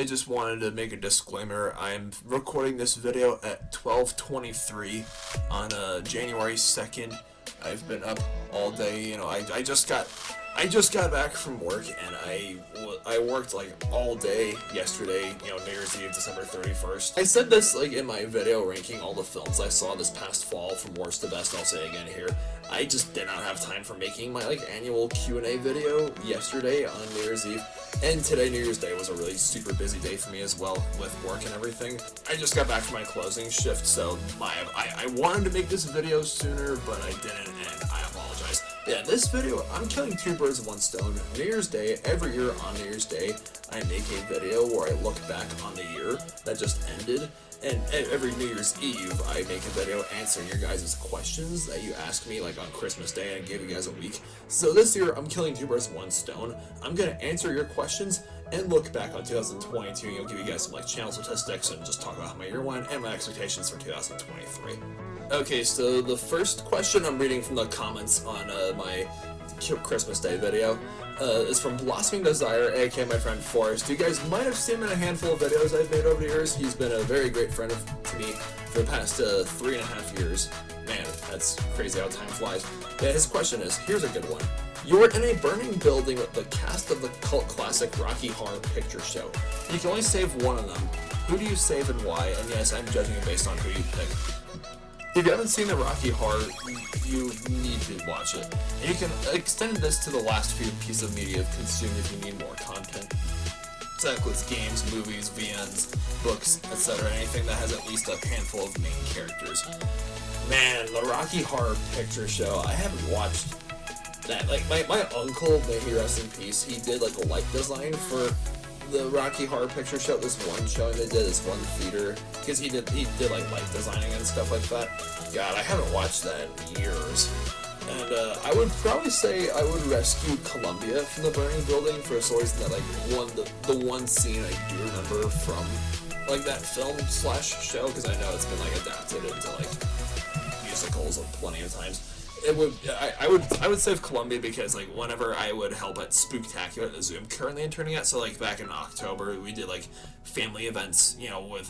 I just wanted to make a disclaimer. I'm recording this video at 12:23 on January 2nd. I've been up all day. I just got back from work, and I worked like all day yesterday. New Year's Eve, December 31st. I said this like in my video ranking all the films I saw this past fall from worst to best. I'll say it again here. I just did not have time for making my annual Q&A video yesterday on New Year's Eve. And today, New Year's Day, was a really super busy day for me as well, with work and everything. I just got back from my closing shift, so I wanted to make this video sooner, but I didn't, and I apologize. Yeah, this video, I'm killing two birds with one stone. New Year's Day, every year on New Year's Day, I make a video where I look back on the year that just ended. And every New Year's Eve, I make a video answering your guys' questions that you ask me, like on Christmas Day. I gave you guys a week. So this year, I'm killing two birds with one stone. I'm gonna answer your questions and look back on 2022. And give you guys some channel statistics and just talk about how my year went and my expectations for 2023. Okay, so the first question I'm reading from the comments on my Christmas Day video is from Blossoming Desire, aka my friend Forrest. You guys might have seen him in a handful of videos I've made over the years. He's been a very great friend to me for the past 3.5 years. Man, that's crazy how time flies. Yeah, his question is, here's a good one. You were in a burning building with the cast of the cult classic Rocky Horror Picture Show. You can only save one of them. Who do you save and why? And yes, I'm judging it based on who you pick. If you haven't seen the Rocky Horror, you need to watch it. And you can extend this to the last few pieces of media you've consumed if you need more content. So that includes games, movies, VNs, books, etc. Anything that has at least a handful of main characters. Man, the Rocky Horror Picture Show, I haven't watched that. My uncle, may he rest in peace, he did a light design for the Rocky Horror Picture Show, this one showing they did, this one theater, because he did light designing and stuff like that. God, I haven't watched that in years. And I would probably say I would rescue Columbia from the burning building for some reason that the one scene I do remember from that film / show, because I know it's been adapted into musicals plenty of times. I would save Columbia because whenever I would help at Spooktacular at the zoo I'm currently interning at, so back in October we did family events, with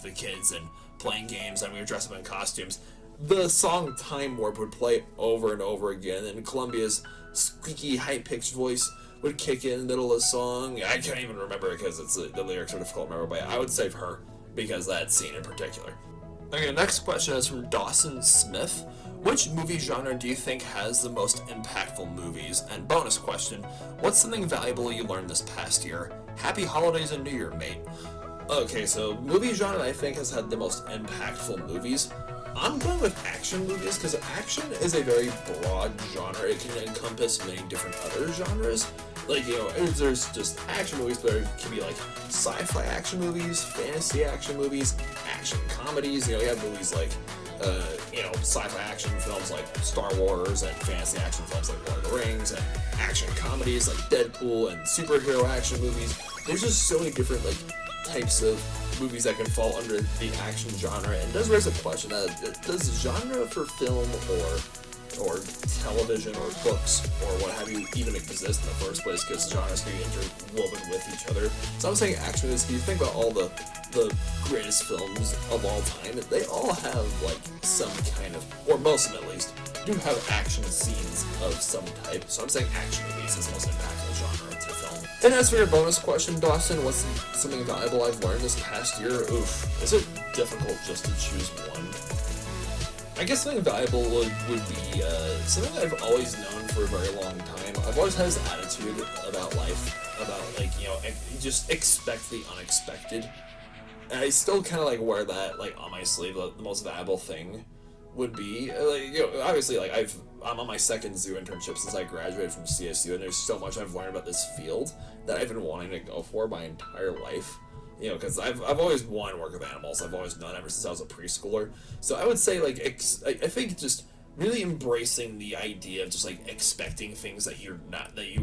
the kids and playing games, and we would dress up in costumes. The song Time Warp would play over and over again, and Columbia's squeaky high-pitched voice would kick in the middle of the song. I can't even remember it because the lyrics are difficult to remember, but I would save her because of that scene in particular. Okay, next question is from Dawson Smith. Which movie genre do you think has the most impactful movies? And bonus question, what's something valuable you learned this past year? Happy holidays and New Year, mate. Okay, so movie genre I think has had the most impactful movies. I'm going with action movies because action is a very broad genre. It can encompass many different other genres. There's just action movies, but it can be sci-fi action movies, fantasy action movies, action comedies. You have movies sci-fi action films like Star Wars, and fantasy action films like Lord of the Rings, and action comedies like Deadpool, and superhero action movies. There's just so many different types of movies that can fall under the action genre, and it does raise a question: does genre for film or television or books or what have you even exist in the first place, because genres can be interwoven with each other? So I'm saying action is, if you think about all the greatest films of all time, they all have some kind of, or most of them at least, do have action scenes of some type. So I'm saying action movies is the most impactful genre to film. And as for your bonus question, Dawson, what's something valuable I've learned this past year? Oof, is it difficult just to choose one? I guess something valuable would be something that I've always known for a very long time. I've always had this attitude about life, about just expect the unexpected. And I still kind of wear that on my sleeve. The most valuable thing would be obviously I'm on my second zoo internship since I graduated from CSU, and there's so much I've learned about this field that I've been wanting to go for my entire life. Because I've always wanted to work with animals. I've always known ever since I was a preschooler. So I would say, I think just really embracing the idea of just, expecting things that you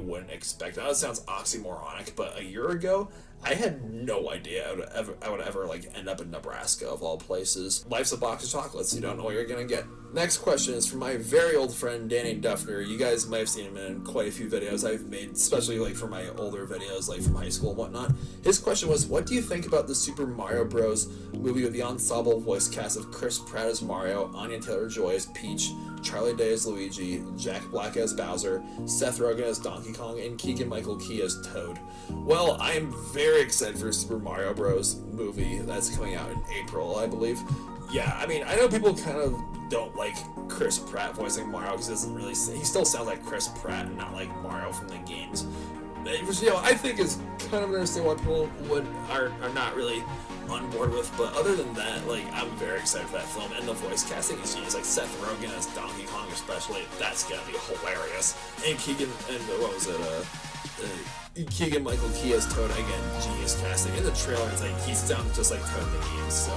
wouldn't expect. I know it sounds oxymoronic, but a year ago, I had no idea I would ever like end up in Nebraska of all places. Life's a box of chocolates. You don't know what you're gonna get. Next question is from my very old friend Danny Duffner. You guys might have seen him in quite a few videos I've made, especially like for my older videos, like from high school and whatnot. His question was, what do you think about the Super Mario Bros. Movie with the ensemble voice cast of Chris Pratt as Mario, Anya Taylor-Joy as Peach, Charlie Day as Luigi, Jack Black as Bowser, Seth Rogen as Donkey Kong, and Keegan-Michael Key as Toad? Well, I am very excited for Super Mario Bros. Movie that's coming out in April, I believe. Yeah, I mean, I know people kind of don't like Chris Pratt voicing Mario because he still sounds like Chris Pratt and not like Mario from the games. Which, you know, I think is kind of understandable why people are not really on board with, but other than that, like, I'm very excited for that film, and the voice casting is genius. Like Seth Rogen as Donkey Kong especially, that's gonna be hilarious. And Keegan-Michael Key as Toad, again, genius casting. In the trailer, it's like, he sounds just like Toad in the games, so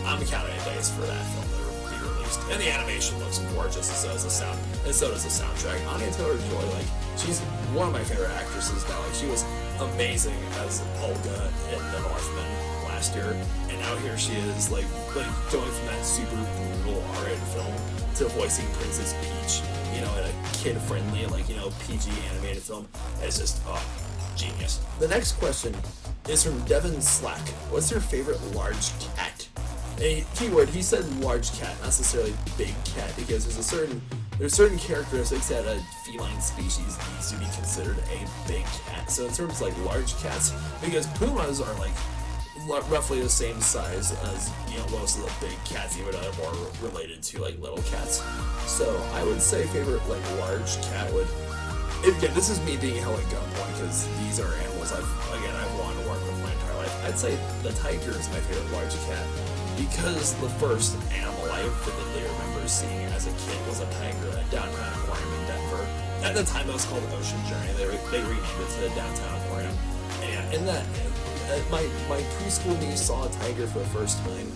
I'm counting days for that film to be released. And the animation looks gorgeous, and so does the sound, and so does the soundtrack. Anya Taylor-Joy, like, she's one of my favorite actresses now. Like, she was amazing as Olga in The Northman last year, and now here she is, like going from that super brutal R-rated film to voicing Princess Peach, you know, in a kid-friendly, like, you know, PG animated film. It's just, genius. The next question is from Devin Slack. What's your favorite large cat? A keyword, he said large cat, not necessarily big cat, because there's certain characteristics that a feline species needs to be considered a big cat. So in terms of like large cats, because pumas are like roughly the same size as, you know, most of the big cats, even though they're more related to like little cats. So I would say favorite like large cat would, again, this is me being held at gunpoint because these are animals I've wanted to work with my entire life. I'd say the tiger is my favorite large cat because the first animal I vividly remember seeing as a kid was a tiger at Downtown Aquarium in Denver. At the time it was called Ocean Journey. They renamed it to the Downtown Aquarium. And in that, my preschool niece saw a tiger for the first time,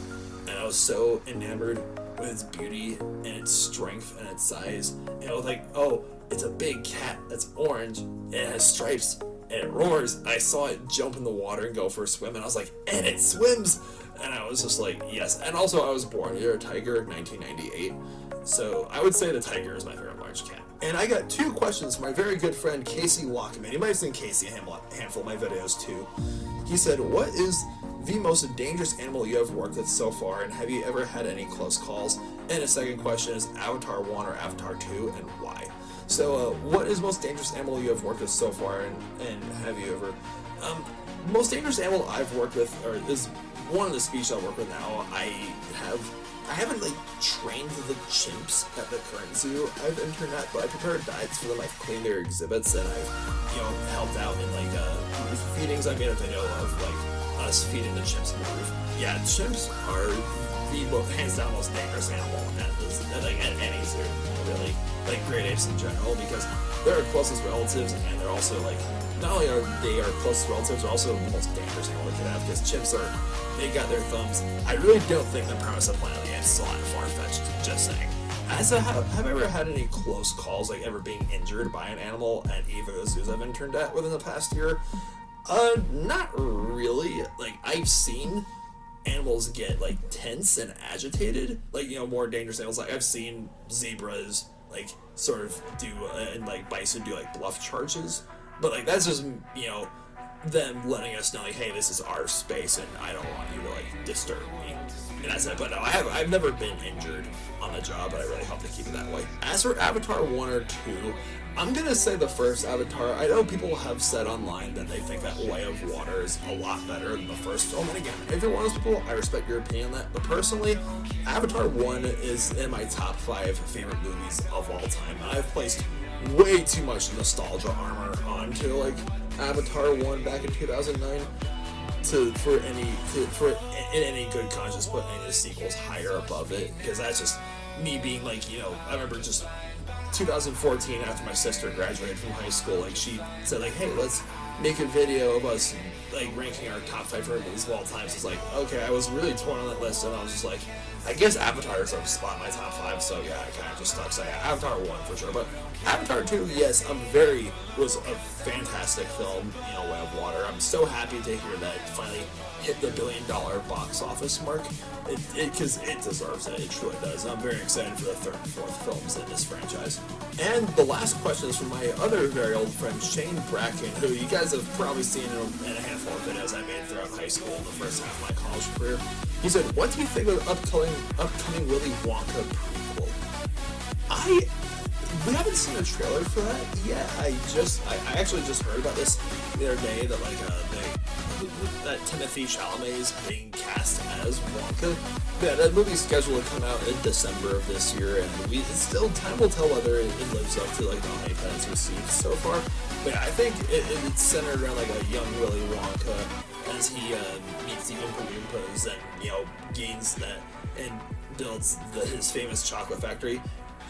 and I was so enamored with its beauty and its strength and its size. And I was like, oh, it's a big cat that's orange, and it has stripes, and it roars. I saw it jump in the water and go for a swim, and I was like, and it swims! And I was just like, yes. And also, I was born near a tiger in 1998, so I would say the tiger is my favorite large cat. And I got two questions from my very good friend Casey Walkman. You might have seen Casey in a handful of my videos too. He said, what is the most dangerous animal you have worked with so far, and have you ever had any close calls? And his second question is Avatar 1 or Avatar 2, and why? So, what is the most dangerous animal you have worked with so far, and have you ever... most dangerous animal I've worked with, or is one of the species I work with now. I haven't like trained the chimps at the current zoo I've interned at, but I prepared diets for them. I've cleaned their exhibits, and I've, you know, helped out in like roof feedings. I made a video of like us feeding the chimps in the roof. Yeah, chimps are the hands down most dangerous animal at any zoo, really, like great apes in general, because they're our closest relatives, and they're also like, not only are they our closest relatives, they're also the most dangerous animal we could have, because chimps they got their thumbs. I really don't think the premise of Planet of the Apes is a lot far-fetched, just saying. Have I ever had any close calls, like ever being injured by an animal at either of the zoos I've interned at within the past year? Not really. Like, I've seen animals get like tense and agitated, like, you know, more dangerous animals. Like, I've seen zebras like sort of do and like bison do like bluff charges, but like that's just, you know, them letting us know like, hey, this is our space and I don't want you to like disturb me. And that's it. But no, I've never been injured on the job, but I really hope to keep it that way. As for Avatar 1 or 2, I'm gonna say the first Avatar. I know people have said online that they think that Way of Water is a lot better than the first film, and again, if you're one of those people, I respect your opinion on that, but personally, Avatar 1 is in my top 5 favorite movies of all time. I've placed way too much nostalgia armor onto like Avatar 1 back in 2009 for in any good conscience put any of the sequels higher above it, because that's just me being like, you know, I remember just 2014 after my sister graduated from high school, like she said like, hey, let's make a video of us like ranking our top 5 favorite movies of all time. So it's like, okay, I was really torn on that list, and I was just like, I guess Avatar is up spot in my top 5, so yeah, I kind of just stuck. So yeah, Avatar 1 for sure, but Avatar 2, yes, was a fantastic film, Way of Water. I'm so happy to hear that it finally hit the $1 billion box office mark, because it deserves it, it truly does. I'm very excited for the third and fourth films in this franchise. And the last question is from my other very old friend, Shane Bracken, who you guys have probably seen in a handful of videos I made throughout high school and the first half of my college career. He said, what do you think of the upcoming Willy Wonka prequel? We haven't seen a trailer for that yet. I actually just heard about this the other day, that that Timothée Chalamet is being cast as Wonka. Yeah, that movie's scheduled to come out in December of this year, and time will tell whether it lives up to the hype that it's received so far. But yeah, I think it's centered around a young Willy Wonka as he meets the Oompa Loompas and gains that and builds his famous chocolate factory.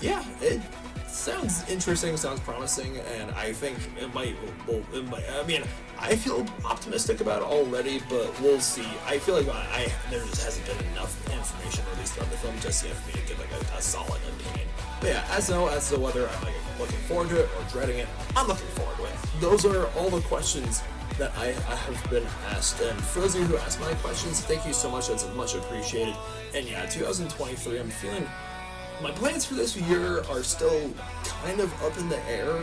Yeah, it sounds interesting, sounds promising, and I think it might. I mean, I feel optimistic about it already, but we'll see. I feel like there just hasn't been enough information released about the film just yet for me to give a solid opinion. But yeah, as to whether I'm looking forward to it or dreading it, I'm looking forward to it. Those are all the questions that I have been asked, and for those of you who asked my questions, thank you so much. That's much appreciated. And yeah, 2023, I'm feeling. My plans for this year are still kind of up in the air.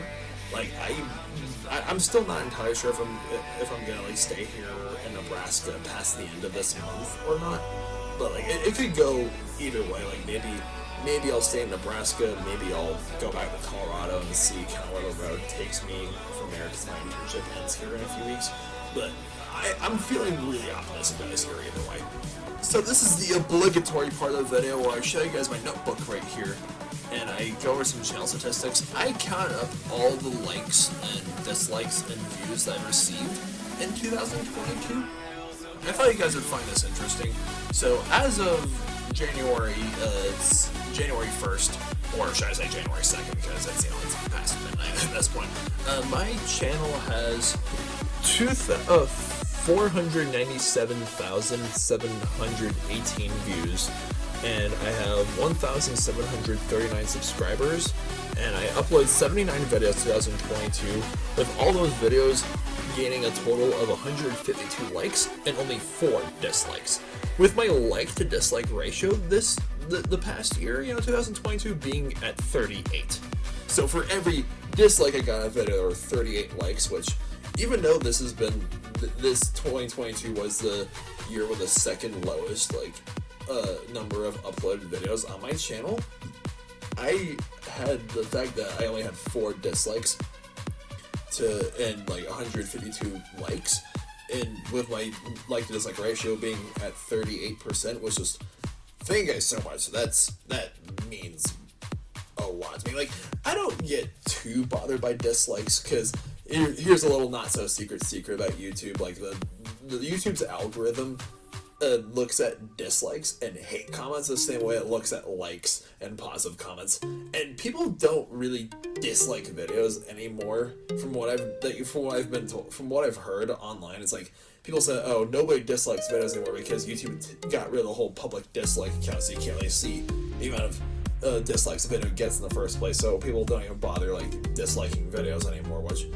I'm still not entirely sure if I'm gonna stay here in Nebraska past the end of this month or not. But it could go either way. Maybe I'll stay in Nebraska. Maybe I'll go back to Colorado and see kind of where the road takes me from there, because my internship ends here in a few weeks. But I'm feeling really optimistic about this year either way. So this is the obligatory part of the video where I show you guys my notebook right here, and I go over some channel statistics. I counted up all the likes and dislikes and views that I received in 2022. I thought you guys would find this interesting. So as of January, it's January 1st, or should I say January 2nd, because it's past midnight at this point. My channel has 497,718 views, and I have 1,739 subscribers, and I uploaded 79 videos 2022, with all those videos gaining a total of 152 likes and only 4 dislikes. With my like to dislike ratio the past year, 2022 being at 38. So for every dislike I got a video, there were 38 likes, which, even though this 2022 was the year with the second lowest number of uploaded videos on my channel, I had the fact that I only had 4 dislikes and 152 likes, and with my like to dislike ratio being at 38%, was just, thank you guys so much. That means a lot to me. I don't get too bothered by dislikes, because here's a little not so secret about YouTube. The YouTube's algorithm looks at dislikes and hate comments the same way it looks at likes and positive comments, and people don't really dislike videos anymore. From what I've been told, from what I've heard online, it's people say, oh, nobody dislikes videos anymore because YouTube got rid of the whole public dislike account, so you can't really see the amount of dislikes a video gets in the first place, so people don't even bother disliking videos anymore, which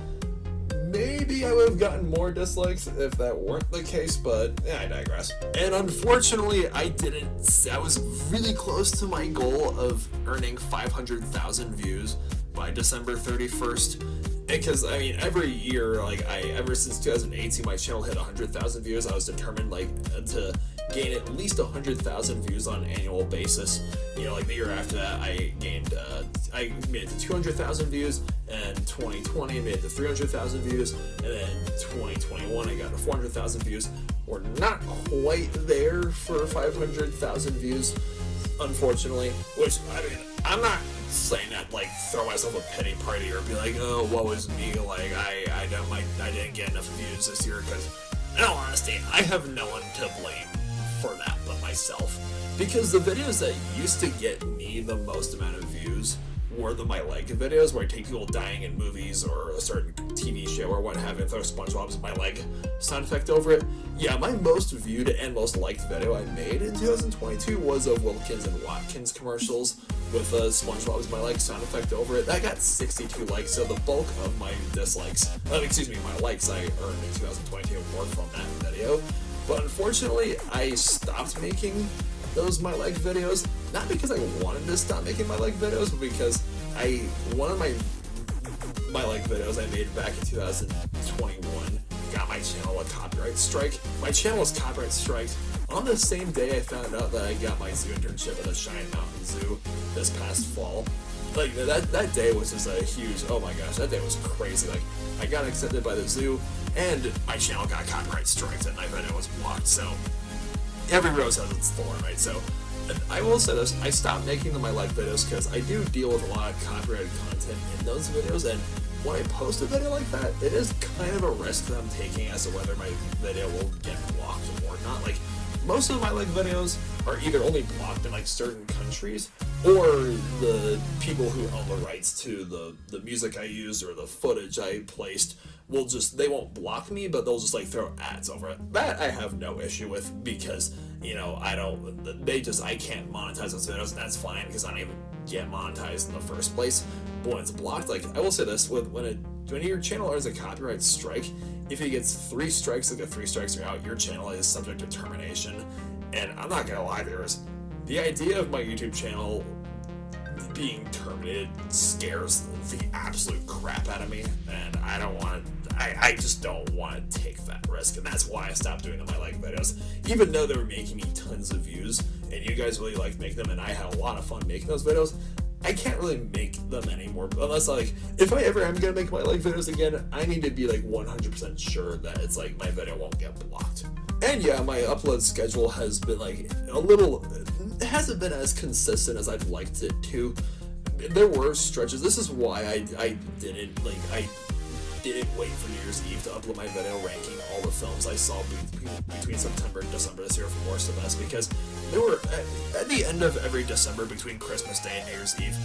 maybe I would have gotten more dislikes if that weren't the case, but I digress. And unfortunately, I didn't. I was really close to my goal of earning 500,000 views by December 31st. Because, every year, ever since 2018, my channel hit 100,000 views. I was determined, to gain at least 100,000 views on an annual basis. The year after that, I made it to 200,000 views, and 2020 I made it to 300,000 views, and then 2021 I got to 400,000 views. We're not quite there for 500,000 views, unfortunately, which, I'm not saying that throw myself a pity party or be oh, woe is me, I didn't get enough views this year, because in all honesty, I have no one to blame for that but myself, because the videos that used to get me the most amount of views were my like videos, where I take people dying in movies or a certain TV show or what have you, and throw SpongeBob's my leg sound effect over it. yeah, my most viewed and most liked video I made in 2022 was of Wilkins and Watkins commercials with SpongeBob as my like sound effect over it. That got 62 likes, so the bulk of my my likes I earned in 2022 were from that video. But unfortunately, I stopped making those my like videos, not because I wanted to stop making my like videos, but because one of my like videos I made back in 2021 got my channel a copyright strike. My channel was copyright striked on the same day I found out that I got my zoo internship at the Cheyenne Mountain Zoo this past fall. Like, that day was just a huge, oh my gosh, that day was crazy. Like, I got accepted by the zoo, and my channel got copyright striked, and my video was blocked, so every rose has its thorn, right? So, I will say this, I stopped making my like videos because I do deal with a lot of copyrighted content in those videos, and when I post a video like that, it is kind of a risk that I'm taking as to whether my video will get blocked or not. Like, most of my like videos are either only blocked in like certain countries, or the people who own the rights to the music I used or the footage I placed they won't block me, but they'll just like throw ads over it. That I have no issue with because, you know, I can't monetize those videos, and that's fine because I don't even get monetized in the first place. But when it's blocked, like, I will say this, when your channel earns a copyright strike, if it gets 3 strikes, like the 3 strikes are out, your channel is subject to termination. And I'm not gonna lie, the idea of my YouTube channel being terminated scares the absolute crap out of me, and I just don't want to take that risk, and that's why I stopped doing my like videos. Even though they were making me tons of views, and you guys really liked making them, and I had a lot of fun making those videos, I can't really make them anymore, unless, like, if I ever am gonna make my like videos again, I need to be like 100% sure that it's like my video won't get blocked. And yeah, my upload schedule has been like it hasn't been as consistent as I'd liked it to. There were stretches. This is why I didn't wait for New Year's Eve to upload my video ranking all the films I saw between September and December this year from worst to best, because there were, at the end of every December between Christmas Day and New Year's Eve,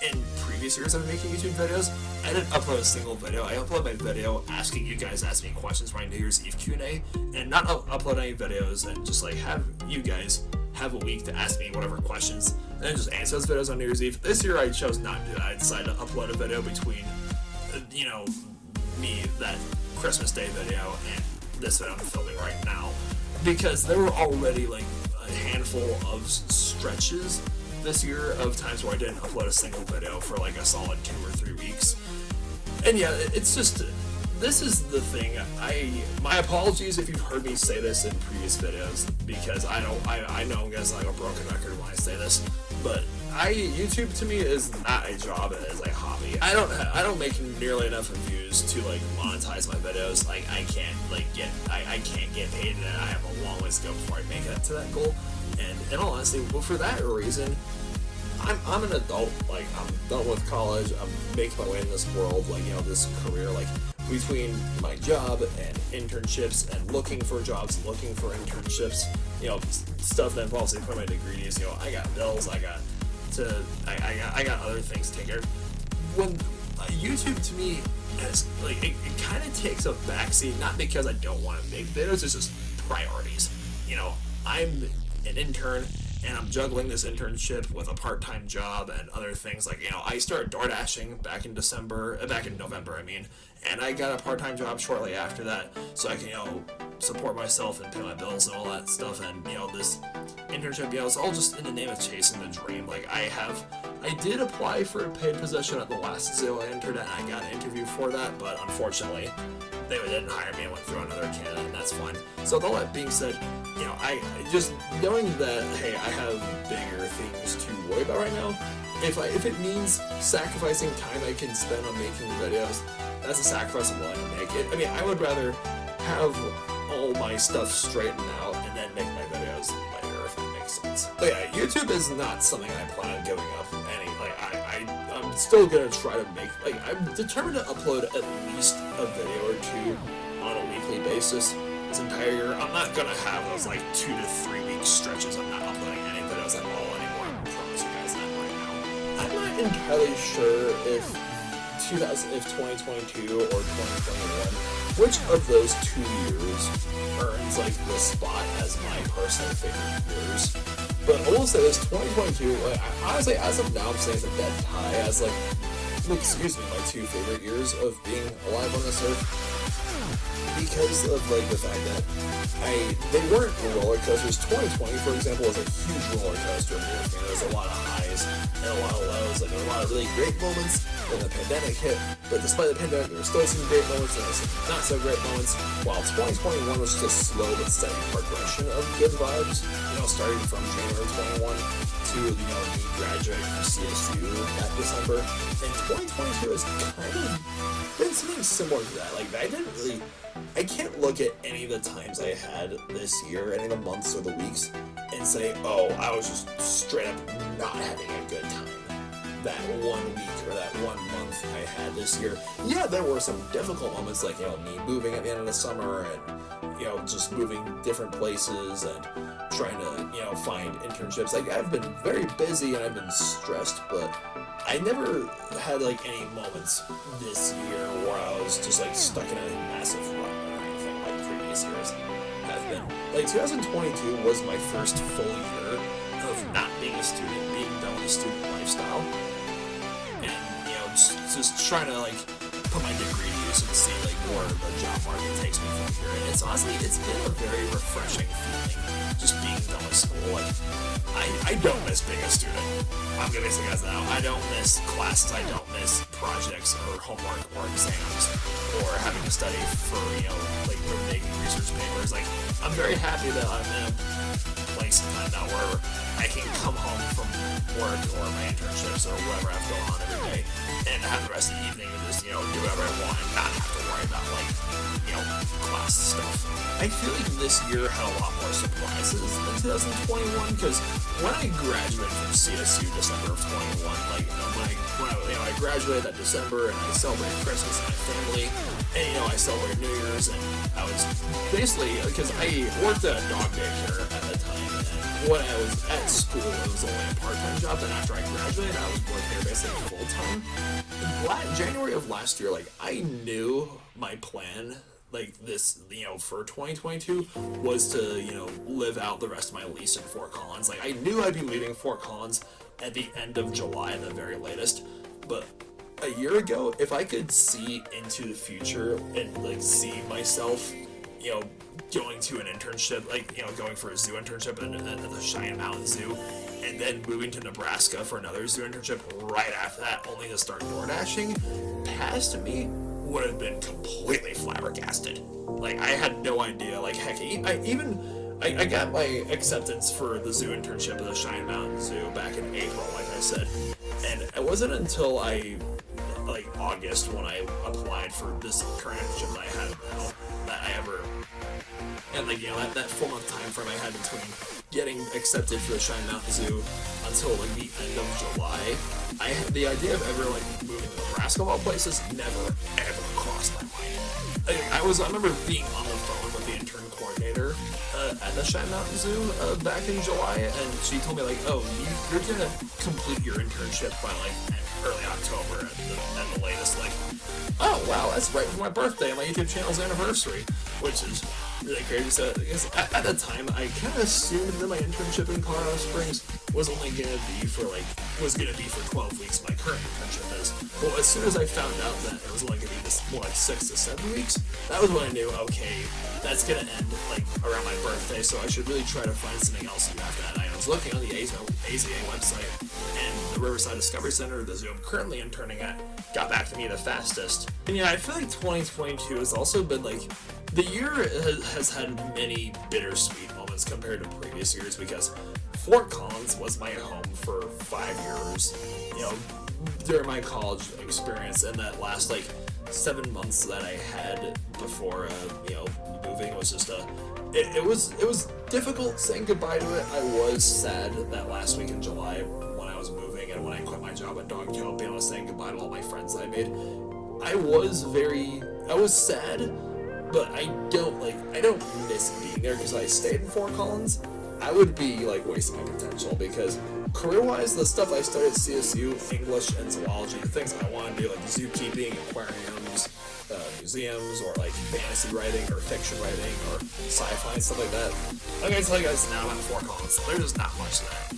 in previous years of making YouTube videos, I didn't upload a single video. I uploaded my video asking you guys ask me questions for my New Year's Eve Q&A, and not upload any videos and just like have you guys have a week to ask me whatever questions, and then just answer those videos on New Year's Eve. This year I chose not to do that. I decided to upload a video between, that Christmas Day video and this video I'm filming right now, because there were already like a handful of stretches this year of times where I didn't upload a single video for like a solid 2 or 3 weeks. And yeah, it's just, this is the thing. My apologies if you've heard me say this in previous videos, because I know I'm gonna sound like a broken record when I say this, but YouTube to me is not a job, it is a hobby. I don't make nearly enough views to like monetize my videos. Like, I can't get paid, and I have a long ways to go before I make it to that goal. And in all honesty, well, for that reason, I'm an adult. Like, I'm done with college. I'm making my way in this world, like, this career, like, between my job and internships and looking for jobs, looking for internships, stuff that involves putting my degrees. I got bills. I got other things to take care of. When YouTube to me is like, it kind of takes a backseat, not because I don't want to make videos, it's just priorities. I'm an intern, and I'm juggling this internship with a part-time job and other things. Like, I started DoorDashing back in November, and I got a part-time job shortly after that, so I can, support myself and pay my bills and all that stuff. And, this internship, it's all just in the name of chasing the dream. Like, I did apply for a paid position at the last zoo I entered at, and I got an interview for that, but unfortunately, they didn't hire me and went through another candidate, and that's fine. So with all that being said, I just knowing that, hey, I have bigger things to worry about right now. If it means sacrificing time I can spend on making videos, that's a sacrifice I'm willing to make. I would rather have all my stuff straightened out and then make my videos later, if that makes sense. But yeah, YouTube is not something I plan on giving up. I'm still gonna try to make, I'm determined to upload at least a video or 2 on a weekly basis this entire year. I'm not gonna have those 2 to 3 week stretches of not uploading any videos at all anymore. I promise you guys that right now. I'm not entirely sure if 2022 or 2021, which of those 2 years earns holds like the spot as my personal favorite years. But I will say this, 2022, like, honestly, as of now, I'm saying it's a dead tie as like, excuse me, my two favorite years of being alive on this earth. Because of like the fact that they weren't roller coasters. 2020, for example, was a huge roller coaster year. There was a lot of highs and a lot of lows. Like there were a lot of really great moments when the pandemic hit, but despite the pandemic, there were still some great moments and some not so great moments. While 2021 was just a slow but steady progression of good vibes. Starting from January 21 to me graduating from CSU that December, and 2022 has kind of been something similar to that. Like I can't look at any of the times I had this year, any of the months or the weeks, and say, oh, I was just straight up not having a good time that 1 week or that 1 month I had this year. Yeah, there were some difficult moments, like me moving at the end of the summer and just moving different places and trying to find internships. Like I've been very busy and I've been stressed, but I never had like any moments this year where I was just like stuck in a massive rut or anything like previous years have been. Like 2022 was my first full year of not being a student, being done with the student lifestyle, and just trying to like put my degree to use and see like where the job market takes me from here. And it's been a very refreshing feeling just being done with school. Like I don't miss being a student. I'm gonna say guys now, I don't miss classes, I don't miss projects or homework or exams or having to study for like making research papers. Like I'm very happy that I'm in a place in time now where I can come home from work or my internships or whatever I have going on every day and have the rest of the evening and just do whatever I want and not have to worry about like class stuff. I feel like this year had a lot more surprises than 2021 because when I graduated from CSU December of 21, like when I graduated that December and I celebrated Christmas with my family and I celebrated New Year's, and I was basically, because I worked at a dog daycare at the time, and when I was at school it was only a part-time job, and after I graduated I was working there basically full-time. January of last year, like I knew my plan like this, for 2022 was to, live out the rest of my lease in Fort Collins. Like I knew I'd be leaving Fort Collins at the end of July at the very latest, but a year ago, if I could see into the future and like see myself, going to an internship, like, going for a zoo internship at the Cheyenne Mountain Zoo, and then moving to Nebraska for another zoo internship right after that, only to start door dashing, past me would have been completely flabbergasted. Like, I had no idea. Like, heck, I got my acceptance for the zoo internship at the Cheyenne Mountain Zoo back in April, like I said, and it wasn't until August when I applied for this current internship that I have now that I ever, and that 4 month time frame I had between getting accepted for the Cheyenne Mountain Zoo until the end of July, I had the idea of ever moving to Nebraska of all places never ever crossed my mind. I remember being on the phone with the intern coordinator at the Cheyenne Mountain Zoo back in July, and she told me you're gonna complete your internship by early October at the latest. Oh wow, that's right for my birthday and my YouTube channel's anniversary, which is really crazy. So because at the time I kind of assumed that my internship in Colorado Springs was only gonna be for 12 weeks. My current internship is. Well, as soon as I found out that it was only gonna be more like 6 to 7 weeks, that was when I knew, okay, that's gonna end around my birthday, so I should really try to find something else to do after that. I was looking on the AZA website, and the Riverside Discovery Center, the zoo I'm currently interning at, got back to me the fastest. And I feel like 2022 has also been the year has had many bittersweet moments compared to previous years, because Fort Collins was my home for 5 years, during my college experience, and that last 7 months that I had before moving was just it was difficult saying goodbye to it. I was sad that last week in July when I was moving and when I quit my job at Dog Help, I was saying goodbye to all my friends that I made. I was sad, but I don't miss being there, because I stayed in Fort Collins. I would be wasting my potential, because career-wise, the stuff I studied at CSU, English and zoology, the things I want to do, like zookeeping, aquariums, museums or like fantasy writing or fiction writing or sci-fi and stuff like that. I'm gonna tell you guys now about Fort Collins. There's not much of that.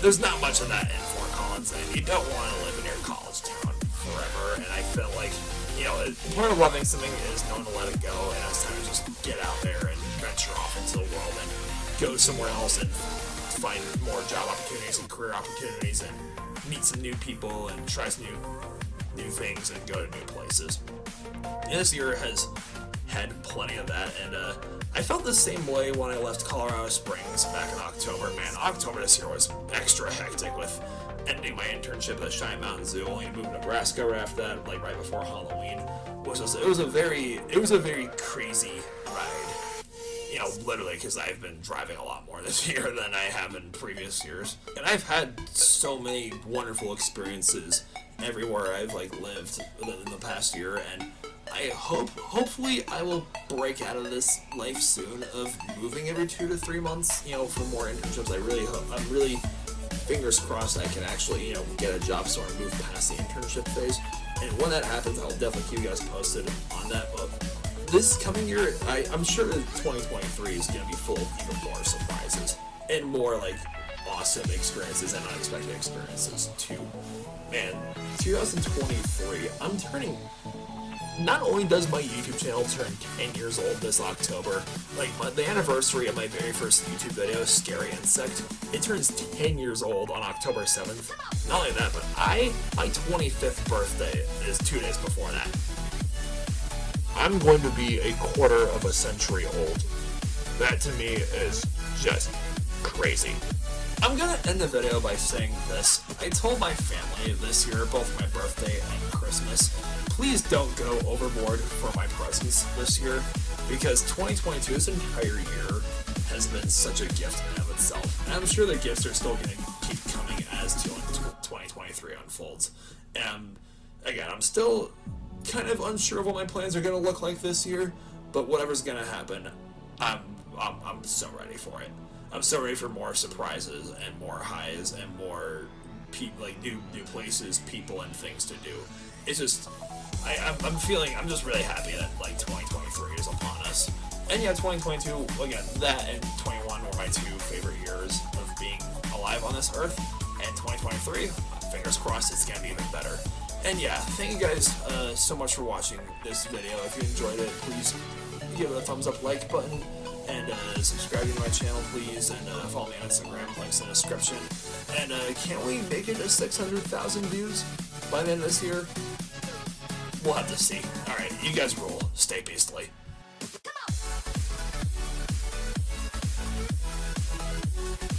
There's not much of that in Fort Collins, and you don't want to live in your college town forever. And I feel like, part of loving something is knowing to let it go, and it's time to just get out there and venture off into the world and go somewhere else and find more job opportunities and career opportunities and meet some new people and try some new things and go to new places. And this year has had plenty of that, and I felt the same way when I left Colorado Springs back in October. Man, October this year was extra hectic with ending my internship at the Cheyenne Mountain Zoo, only to move to Nebraska right after that, like right before Halloween. It was a very crazy ride. Literally, because I've been driving a lot more this year than I have in previous years. And I've had so many wonderful experiences everywhere I've lived in the past year, and I hopefully I will break out of this life soon of moving every 2 to 3 months, for more internships. I'm really fingers crossed I can actually, get a job so I move past the internship phase. And when that happens, I'll definitely keep you guys posted on that. But this coming year, I'm sure that 2023 is going to be full of even more surprises and more awesome experiences and unexpected experiences too. Man, 2023, I'm turning. Not only does my YouTube channel turn 10 years old this October, the anniversary of my very first YouTube video, Scary Insect, it turns 10 years old on October 7th. Not only that, but my 25th birthday is 2 days before that. I'm going to be a quarter of a century old. That to me is just crazy. I'm gonna end the video by saying this. I told my family this year, both my birthday and Christmas, please don't go overboard for my presents this year, because 2022, this entire year, has been such a gift in and of itself. And I'm sure the gifts are still gonna keep coming as 2023 unfolds. And again, I'm still kind of unsure of what my plans are gonna look like this year, but whatever's gonna happen, I'm so ready for it. I'm so ready for more surprises and more highs and more new places, people, and things to do. It's just, I'm just really happy that 2023 is upon us. And yeah, 2022, again, that and 21 were my 2 favorite years of being alive on this earth. And 2023, fingers crossed, it's gonna be even better. And yeah, thank you guys so much for watching this video. If you enjoyed it, please give it a thumbs up, like button, and subscribe to my channel, please, and follow me on Instagram, links in the description. And can't we make it to 600,000 views by the end of this year? We'll have to see. Alright, you guys rule. Stay beastly.